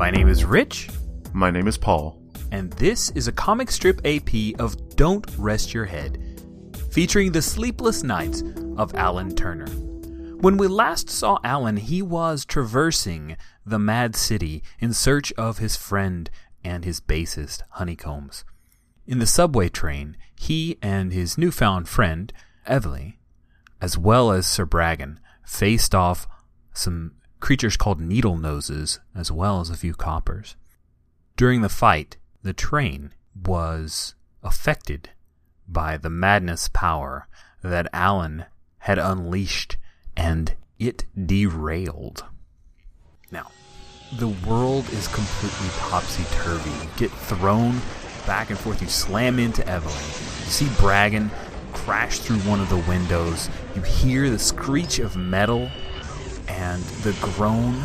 My name is Rich. My name is Paul. And this is a comic strip AP of Don't Rest Your Head, featuring the sleepless nights of Alan Turner. When we last saw Alan, he was traversing the Mad City in search of his friend and his bassist, Honeycombs. In the subway train, he and his newfound friend, Evely, as well as Sir Bragan, faced off some creatures called Needle Noses, as well as a few coppers. During the fight, the train was affected by the madness power that Alan had unleashed, and it derailed. Now, the world is completely topsy-turvy. You get thrown back and forth. You slam into Evelyn. You see Bragan crash through one of the windows. You hear the screech of metal and the groan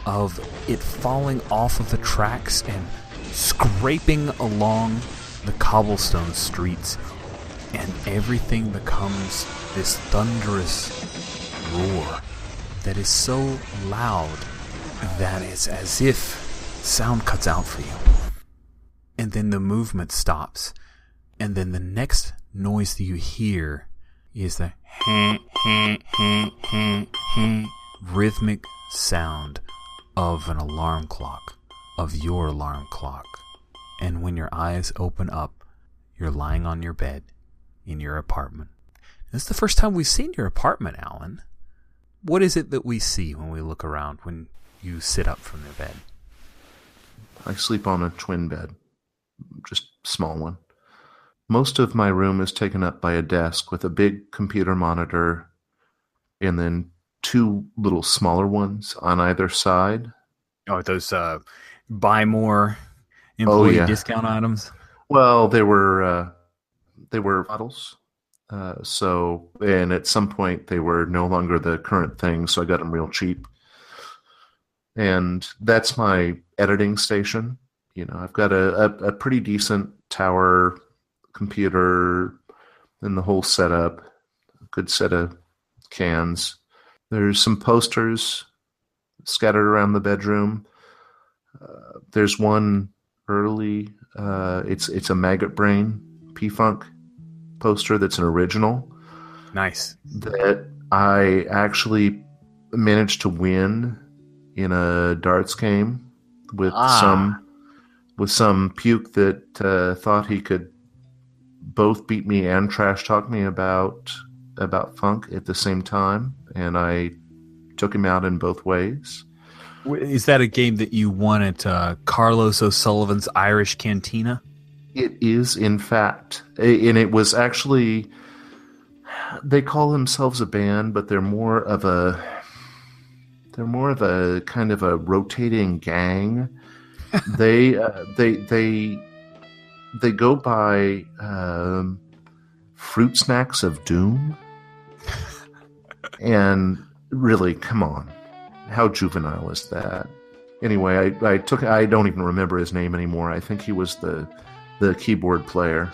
of it falling off of the tracks and scraping along the cobblestone streets. And everything becomes this thunderous roar that is so loud that it's as if sound cuts out for you. And then the movement stops. And then the next noise that you hear is the rhythmic sound of an alarm clock, of your alarm clock. And when your eyes open up, you're lying on your bed in your apartment. This is the first time we've seen your apartment, Alan. What is it that we see when we look around when you sit up from your bed? I sleep on a twin bed, just small one. Most of my room is taken up by a desk with a big computer monitor and then two little smaller ones on either side. Oh, those buy more employee discount items? Well, they were models. And at some point they were no longer the current thing, so I got them real cheap. And that's my editing station. You know, I've got a pretty decent tower computer and the whole setup, a good set of cans. There's some posters scattered around the bedroom. There's one early, it's a Maggot Brain P-Funk poster that's an original. Nice. That I actually managed to win in a darts game with some puke that thought he could both beat me and trash talk me about funk at the same time, and I took him out in both ways. Is that a game that you won at Carlos O'Sullivan's Irish Cantina? It is, in fact. And it was actually, they call themselves a band, but they're more of a kind of a rotating gang. They go by Fruit Snacks of Doom. And really, come on. How juvenile is that? Anyway, I don't even remember his name anymore. I think he was the keyboard player.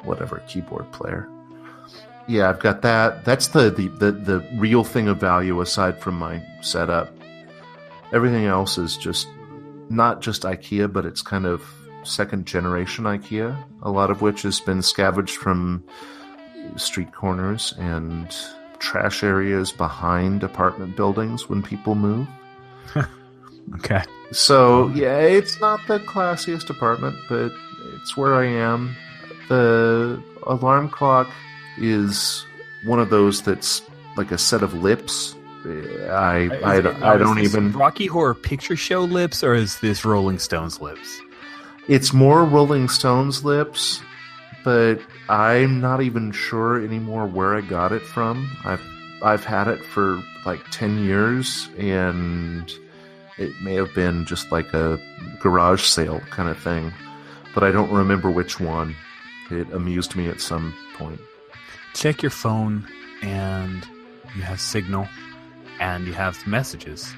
Whatever, keyboard player. Yeah, I've got that. That's the real thing of value aside from my setup. Everything else is just not just IKEA, but it's kind of second generation IKEA, a lot of which has been scavenged from street corners and trash areas behind apartment buildings when people move. Okay. So, yeah, it's not the classiest apartment, but it's where I am. The alarm clock is one of those that's like a set of lips. I don't even... Rocky Horror Picture Show lips, or is this Rolling Stones lips? It's more Rolling Stones lips, but I'm not even sure anymore where I got it from. I've had it for like 10 years, and it may have been just like a garage sale kind of thing, but I don't remember which one. It amused me at some point. Check your phone, and you have signal, and you have messages.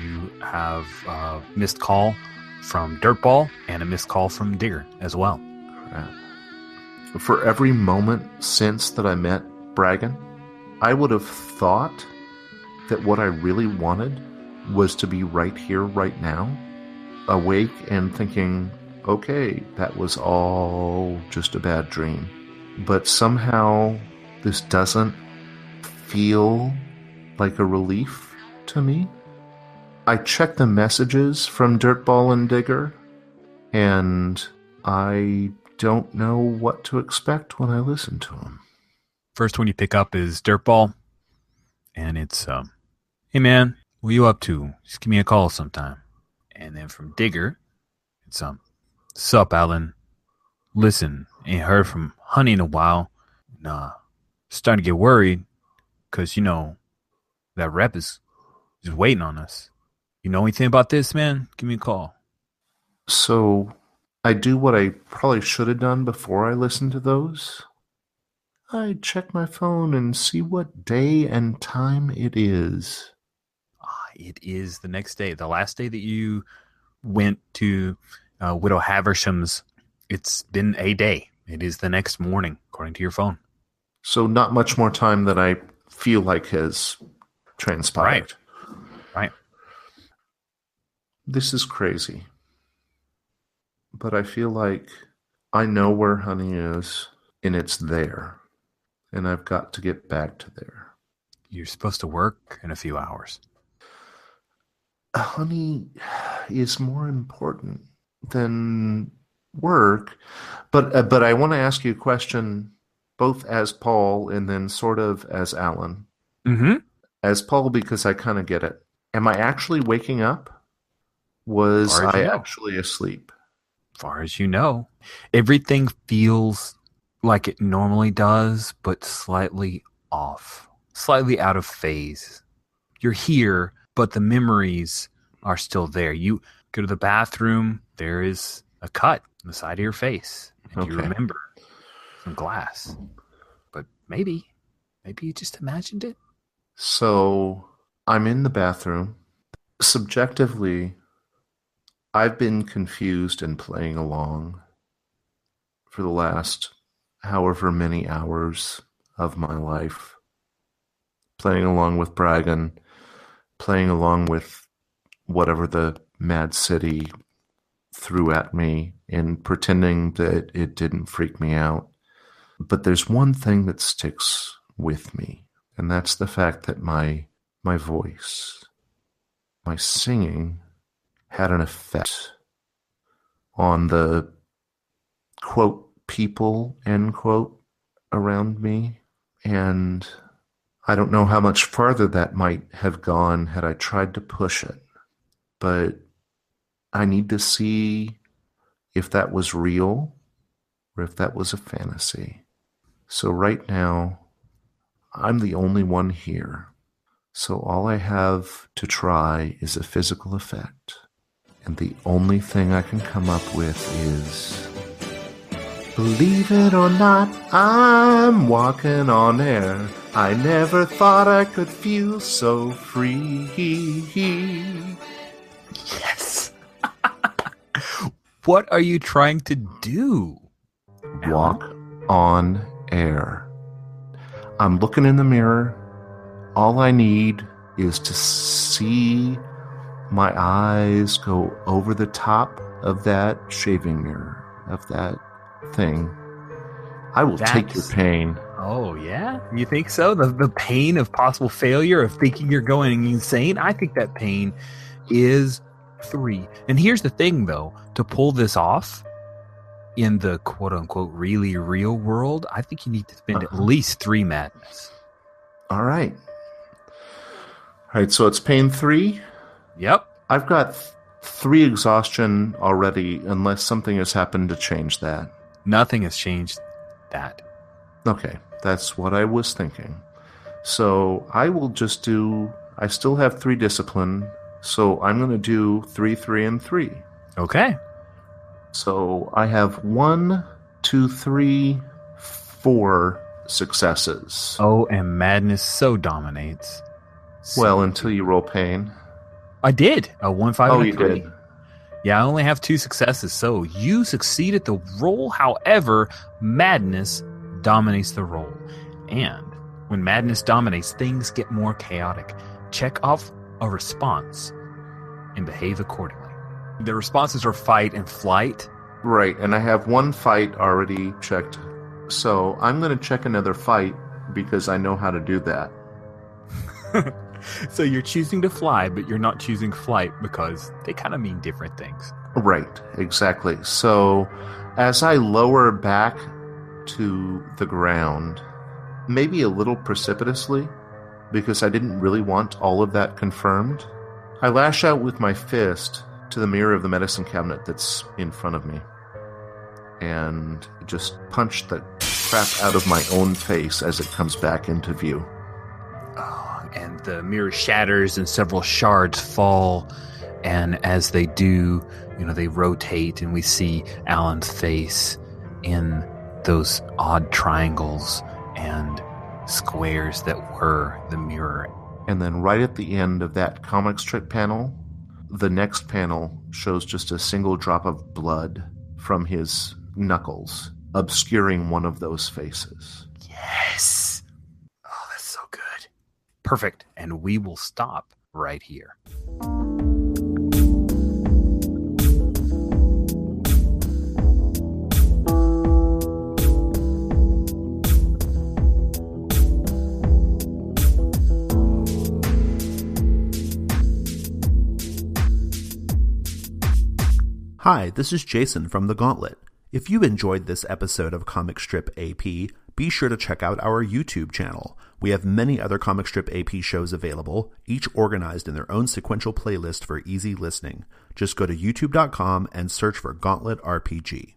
You have a missed call from Dirtball and a missed call from Digger as well. Crap. For every moment since that I met Bragan, I would have thought that what I really wanted was to be right here, right now, awake and thinking, okay, that was all just a bad dream. But somehow this doesn't feel like a relief to me. I check the messages from Dirtball and Digger, and I don't know what to expect when I listen to them. First one you pick up is Dirtball, and it's, hey man, what are you up to? Just give me a call sometime. And then from Digger, it's, sup, Alan? Listen, ain't heard from Honey in a while. Nah, starting to get worried, because, that rep is just waiting on us. You know anything about this, man? Give me a call. So I do what I probably should have done before I listened to those. I check my phone and see what day and time it is. It is the next day, the last day that you went to Widow Haversham's. It's been a day. It is the next morning, according to your phone. So not much more time than I feel like has transpired. Right. This is crazy. But I feel like I know where Honey is, and it's there. And I've got to get back to there. You're supposed to work in a few hours. Honey is more important than work. But I want to ask you a question, both as Paul and then sort of as Alan. Mm-hmm. As Paul, because I kind of get it. Am I actually waking up? Was I actually asleep? Far as you know. Everything feels like it normally does, but slightly off. Slightly out of phase. You're here, but the memories are still there. You go to the bathroom, there is a cut on the side of your face. And you remember some glass. But maybe you just imagined it. So I'm in the bathroom. Subjectively, I've been confused and playing along for the last however many hours of my life. Playing along with Bragan, playing along with whatever the Mad City threw at me and pretending that it didn't freak me out. But there's one thing that sticks with me, and that's the fact that my voice, my singing, had an effect on the, quote, people, end quote, around me. And I don't know how much farther that might have gone had I tried to push it. But I need to see if that was real or if that was a fantasy. So right now, I'm the only one here. So all I have to try is a physical effect. And the only thing I can come up with is, believe it or not, I'm walking on air. I never thought I could feel so free. Yes. What are you trying to do? Walk on air. I'm looking in the mirror. All I need is to see my eyes go over the top of that shaving mirror, of that thing. I will take your pain. Oh, yeah? You think so? The pain of possible failure, of thinking you're going insane? I think that pain is 3. And here's the thing, though. To pull this off in the quote-unquote really real world, I think you need to spend at least 3 madness. All right. All right, so it's pain 3? Yep. I've got 3 exhaustion already, unless something has happened to change that. Nothing has changed that. Okay, that's what I was thinking. So I will just do... I still have 3 discipline, so I'm going to do 3, 3, and 3. Okay. So I have 1, 2, 3, 4 successes. Oh, and madness so dominates. Well, until you roll pain. I did. A 1, 5, and a 3. You did. Yeah, I only have 2 successes, so you succeed at the roll. However, madness dominates the roll. And when madness dominates, things get more chaotic. Check off a response and behave accordingly. The responses are fight and flight. Right, and I have one fight already checked. So I'm going to check another fight because I know how to do that. So you're choosing to fly, but you're not choosing flight because they kind of mean different things. Right, exactly. So as I lower back to the ground, maybe a little precipitously, because I didn't really want all of that confirmed, I lash out with my fist to the mirror of the medicine cabinet that's in front of me and just punch the crap out of my own face as it comes back into view. And the mirror shatters and several shards fall. And as they do, they rotate and we see Alan's face in those odd triangles and squares that were the mirror. And then right at the end of that comic strip panel, the next panel shows just a single drop of blood from his knuckles, obscuring one of those faces. Yes! Oh, that's so good. Perfect. And we will stop right here. Hi, this is Jason from The Gauntlet. If you enjoyed this episode of Comic Strip AP, be sure to check out our YouTube channel. We have many other Comic Strip AP shows available, each organized in their own sequential playlist for easy listening. Just go to youtube.com and search for Gauntlet RPG.